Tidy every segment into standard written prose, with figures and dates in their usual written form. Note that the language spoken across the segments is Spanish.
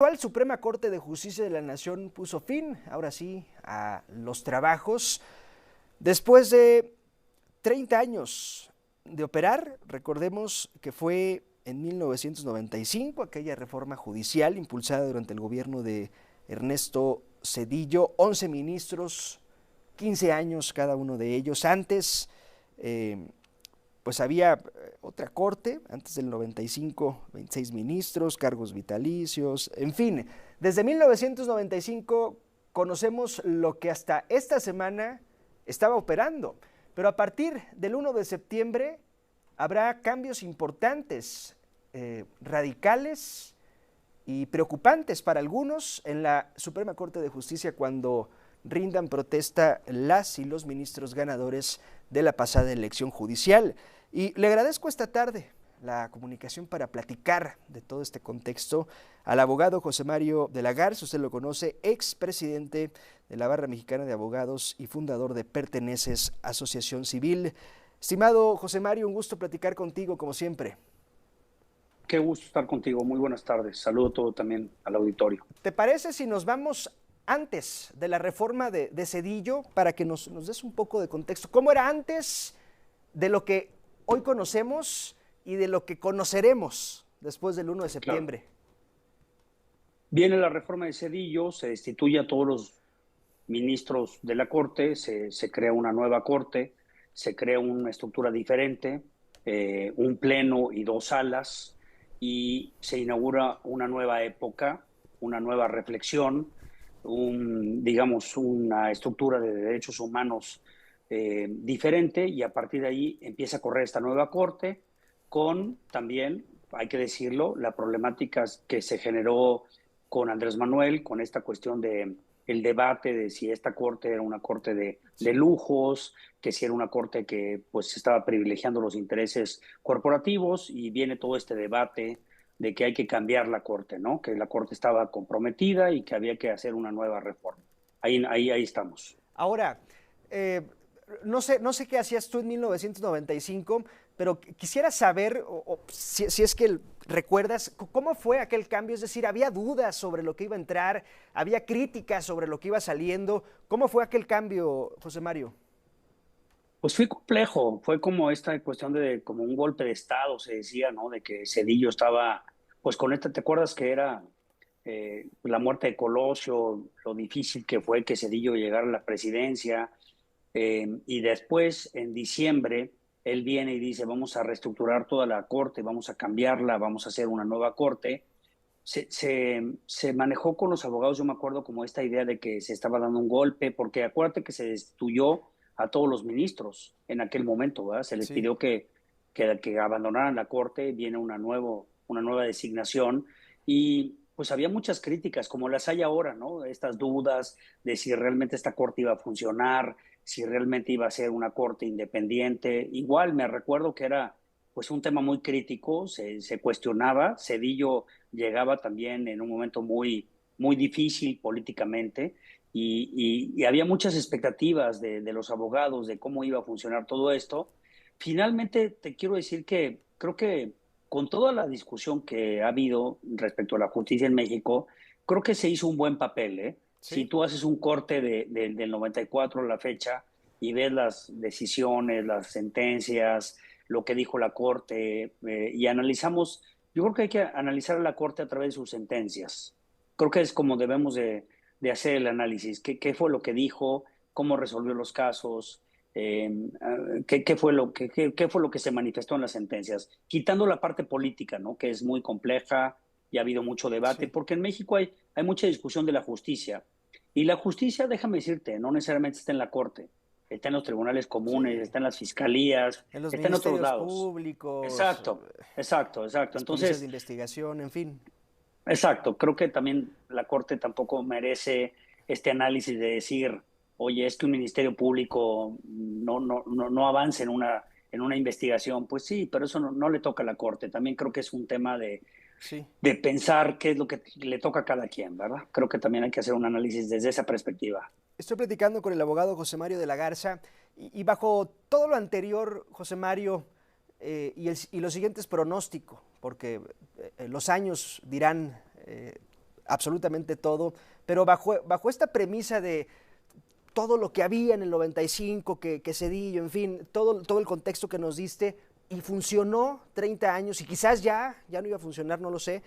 La Suprema Corte de Justicia de la Nación puso fin, ahora sí, a los trabajos. Después de 30 años de operar, recordemos que fue en 1995 aquella reforma judicial impulsada durante el gobierno de Ernesto Zedillo, 11 ministros, 15 años cada uno de ellos. Antes, pues había otra corte, antes del 95, 26 ministros, cargos vitalicios, en fin. Desde 1995 conocemos lo que hasta esta semana estaba operando, pero a partir del 1 de septiembre habrá cambios importantes, radicales y preocupantes para algunos en la Suprema Corte de Justicia cuando rindan protesta las y los ministros ganadores de la pasada elección judicial. Y le agradezco esta tarde la comunicación para platicar de todo este contexto al abogado José Mario de la Garza, usted lo conoce, expresidente de la Barra Mexicana de Abogados y fundador de Perteneces Asociación Civil. Estimado José Mario, un gusto platicar contigo como siempre. Qué gusto estar contigo, muy buenas tardes. Saludo todo también al auditorio. ¿Te parece si nos vamos antes de la reforma de Zedillo para que nos des un poco de contexto? ¿Cómo era antes de lo que hoy conocemos y de lo que conoceremos después del 1 de septiembre? Claro. Viene la reforma de Zedillo, se destituye a todos los ministros de la Corte, se crea una nueva Corte, se crea una estructura diferente, un pleno y dos salas, y se inaugura una nueva época, una nueva reflexión, digamos, una estructura de derechos humanos diferente, y a partir de ahí empieza a correr esta nueva Corte con también, hay que decirlo, la problemática que se generó con Andrés Manuel, con esta cuestión de el debate de si esta corte era una corte de lujos, que si era una corte que pues estaba privilegiando los intereses corporativos, y viene todo este debate de que hay que cambiar la corte, ¿no? Que la corte estaba comprometida y que había que hacer una nueva reforma. Ahí estamos. Ahora, no sé qué hacías tú en 1995, pero quisiera saber, si es que recuerdas, cómo fue aquel cambio. Es decir, ¿había dudas sobre lo que iba a entrar? ¿Había críticas sobre lo que iba saliendo? ¿Cómo fue aquel cambio, José Mario? Pues fue complejo, fue como esta cuestión de como un golpe de estado, se decía, ¿no? De que Zedillo estaba, pues con esta, ¿te acuerdas que era la muerte de Colosio, lo difícil que fue que Zedillo llegara a la presidencia? Y después, en diciembre, él viene y dice, vamos a reestructurar toda la corte, vamos a cambiarla, vamos a hacer una nueva corte. Se manejó con los abogados, yo me acuerdo, como esta idea de que se estaba dando un golpe, porque acuérdate que se destituyó a todos los ministros en aquel momento, ¿verdad? Se les Sí. pidió que abandonaran la corte, viene una nueva designación, y pues había muchas críticas, como las hay ahora, ¿no? Estas dudas de si realmente esta corte iba a funcionar, si realmente iba a ser una corte independiente. Igual me recuerdo que era pues un tema muy crítico, se cuestionaba. Zedillo llegaba también en un momento muy difícil políticamente, y había muchas expectativas de los abogados de cómo iba a funcionar todo esto. Finalmente, te quiero decir que creo que con toda la discusión que ha habido respecto a la justicia en México, creo que se hizo un buen papel, ¿eh? Si Sí. tú haces un corte del 94 a la fecha y ves las decisiones, las sentencias, lo que dijo la Corte, y analizamos, yo creo que hay que analizar a la Corte a través de sus sentencias. Creo que es como debemos de hacer el análisis. ¿Qué fue lo que dijo? ¿Cómo resolvió los casos? ¿Qué fue qué fue lo que se manifestó en las sentencias? Quitando la parte política, ¿no? Que es muy compleja y ha habido mucho debate, Sí. porque en México hay mucha discusión de la justicia. Y la justicia, déjame decirte, no necesariamente está en la Corte, está en los tribunales comunes, Sí. está en las fiscalías, En los está en otros ministerios lados. públicos, Exacto. las policías de Entonces, investigación, en fin. exacto, creo que también la Corte tampoco merece este análisis de decir, oye, es que un ministerio público no avance en una investigación. Pues sí, pero eso no le toca a la Corte. También creo que es un tema Sí. de pensar qué es lo que le toca a cada quien, ¿verdad? Creo que también hay que hacer un análisis desde esa perspectiva. Estoy platicando con el abogado José Mario de la Garza y bajo todo lo anterior, José Mario, y lo siguiente es pronóstico, porque los años dirán absolutamente todo, pero bajo esta premisa de todo lo que había en el 95, que Cedillo, en fin, todo el contexto que nos diste, y funcionó 30 años, y quizás ya no iba a funcionar, no lo sé.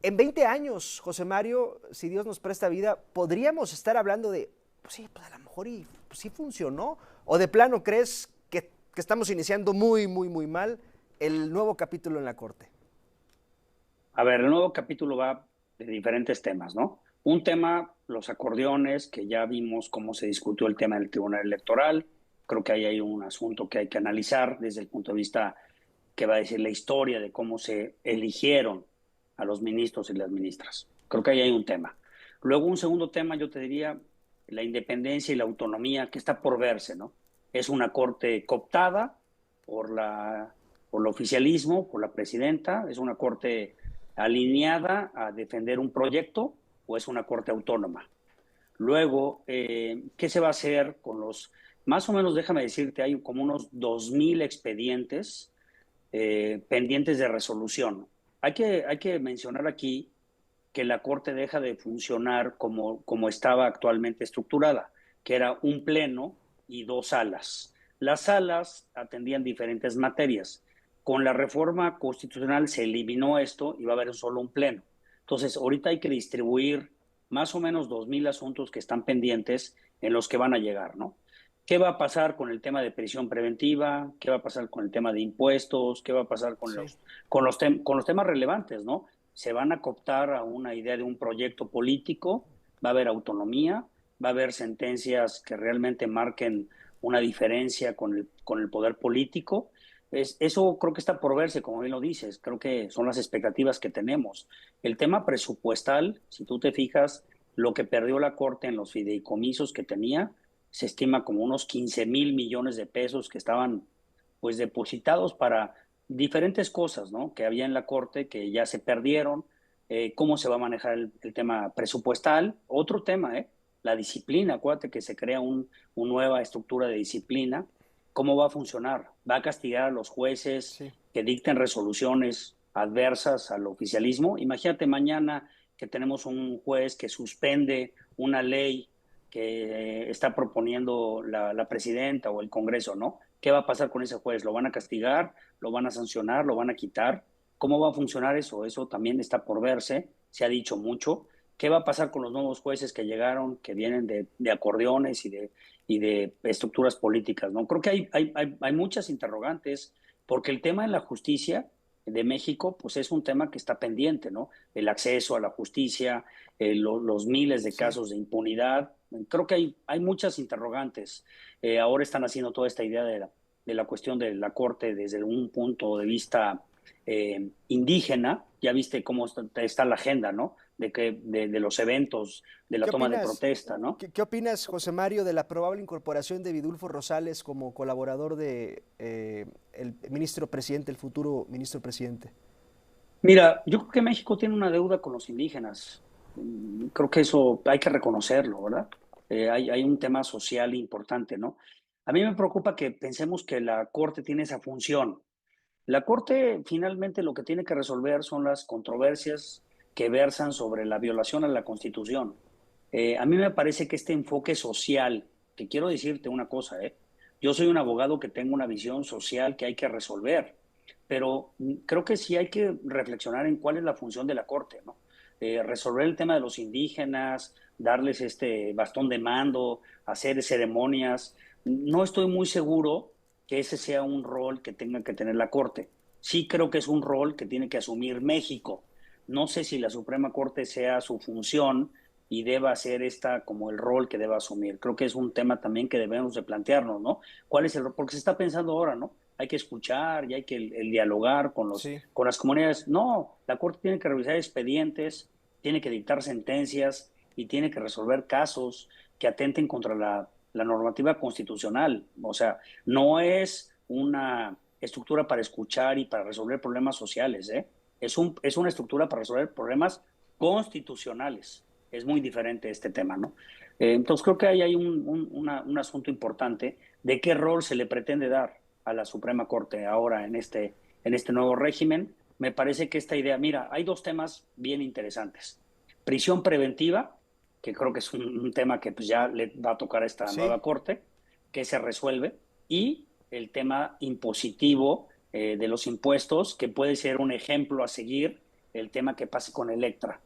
En 20 años, José Mario, si Dios nos presta vida, podríamos estar hablando de, pues sí, pues a lo mejor y pues sí funcionó, o de plano crees que estamos iniciando muy, muy, muy mal el nuevo capítulo en la Corte. A ver, el nuevo capítulo va de diferentes temas, ¿no? Un tema, los acordeones, que ya vimos cómo se discutió el tema del Tribunal Electoral. Creo que ahí hay un asunto que hay que analizar desde el punto de vista que va a decir la historia de cómo se eligieron a los ministros y las ministras. Creo que ahí hay un tema. Luego, un segundo tema, yo te diría, la independencia y la autonomía que está por verse, ¿no? Es una corte cooptada por por el oficialismo, por la presidenta, es una corte alineada a defender un proyecto o es una corte autónoma. Luego, ¿qué se va a hacer con los, más o menos, déjame decirte, hay como unos 2,000 expedientes pendientes de resolución? Hay que mencionar aquí que la Corte deja de funcionar como estaba actualmente estructurada, que era un pleno y dos salas. Las salas atendían diferentes materias. Con la reforma constitucional se eliminó esto y va a haber solo un pleno. Entonces, ahorita hay que distribuir más o menos 2,000 asuntos que están pendientes en los que van a llegar, ¿no? ¿Qué va a pasar con el tema de prisión preventiva? ¿Qué va a pasar con el tema de impuestos? ¿Qué va a pasar con Sí. con los temas relevantes, ¿no? Se van a cooptar a una idea de un proyecto político, va a haber autonomía, va a haber sentencias que realmente marquen una diferencia con el poder político. Eso creo que está por verse, como bien lo dices, creo que son las expectativas que tenemos. El tema presupuestal, si tú te fijas, lo que perdió la Corte en los fideicomisos que tenía, se estima como unos 15,000 millones de pesos que estaban pues depositados para diferentes cosas, ¿no? Que había en la Corte que ya se perdieron, cómo se va a manejar el tema presupuestal, otro tema, la disciplina, acuérdate que se crea una nueva estructura de disciplina, ¿cómo va a funcionar? ¿Va a castigar a los jueces Sí. que dicten resoluciones adversas al oficialismo? Imagínate mañana que tenemos un juez que suspende una ley que está proponiendo la presidenta o el Congreso, ¿no? ¿Qué va a pasar con ese juez? ¿Lo van a castigar? ¿Lo van a sancionar? ¿Lo van a quitar? ¿Cómo va a funcionar eso? Eso también está por verse, se ha dicho mucho. ¿Qué va a pasar con los nuevos jueces que llegaron, que vienen de acordeones y de estructuras políticas? ¿No? Creo que hay muchas interrogantes, porque el tema de la justicia de México, pues es un tema que está pendiente, ¿no? El acceso a la justicia, los miles de Sí. casos de impunidad. Creo que hay muchas interrogantes. Ahora están haciendo toda esta idea de la cuestión de la Corte desde un punto de vista indígena. Ya viste cómo está la agenda, ¿no? De los eventos, de la ¿Qué toma de opinas? protesta, ¿no? ¿Qué opinas, José Mario, de la probable incorporación de Vidulfo Rosales como colaborador de el ministro presidente, el futuro ministro presidente? Mira, yo creo que México tiene una deuda con los indígenas. Creo que eso hay que reconocerlo, ¿verdad? Hay un tema social importante, ¿no? A mí me preocupa que pensemos que la Corte tiene esa función. La Corte finalmente lo que tiene que resolver son las controversias que versan sobre la violación a la Constitución. A mí me parece que este enfoque social, que quiero decirte una cosa, yo soy un abogado que tengo una visión social que hay que resolver, pero creo que sí hay que reflexionar en cuál es la función de la Corte, ¿no? Resolver el tema de los indígenas, darles este bastón de mando, hacer ceremonias. No estoy muy seguro que ese sea un rol que tenga que tener la Corte. Sí creo que es un rol que tiene que asumir México. No sé si la Suprema Corte sea su función y deba ser esta como el rol que deba asumir. Creo que es un tema también que debemos de plantearnos, ¿no? ¿Cuál es el rol? Porque se está pensando ahora, ¿no? Hay que escuchar y hay que el dialogar Sí. con las comunidades. No, la Corte tiene que revisar expedientes, tiene que dictar sentencias y tiene que resolver casos que atenten contra la normativa constitucional. O sea, no es una estructura para escuchar y para resolver problemas sociales, ¿eh? Es una estructura para resolver problemas constitucionales. Es muy diferente este tema, ¿no? Entonces creo que ahí hay un asunto importante de qué rol se le pretende dar a la Suprema Corte ahora en este nuevo régimen. Me parece que esta idea, mira, hay dos temas bien interesantes. prisión preventiva, que creo que es un tema que pues ya le va a tocar a esta nueva corte, que se resuelve, y el tema impositivo de los impuestos, que puede ser un ejemplo a seguir, el tema que pase con Electra,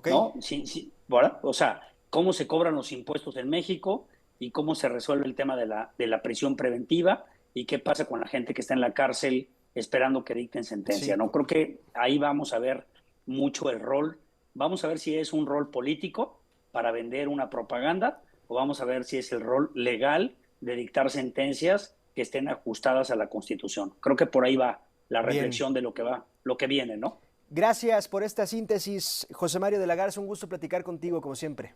¿no? Sí, sí, ¿verdad? O sea, cómo se cobran los impuestos en México y cómo se resuelve el tema de la prisión preventiva y qué pasa con la gente que está en la cárcel esperando que dicten sentencia, ¿no? Creo que ahí vamos a ver mucho el rol. Vamos a ver si es un rol político para vender una propaganda o vamos a ver si es el rol legal de dictar sentencias que estén ajustadas a la Constitución. Creo que por ahí va la reflexión de lo que viene, ¿no? Gracias por esta síntesis, José Mario de la Garza. Un gusto platicar contigo, como siempre.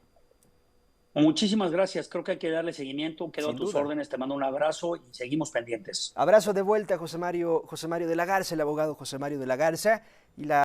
Muchísimas gracias. Creo que hay que darle seguimiento. Quedo a tus órdenes. Te mando un abrazo y seguimos pendientes. Abrazo de vuelta, José Mario de la Garza, el abogado José Mario de la Garza. Y la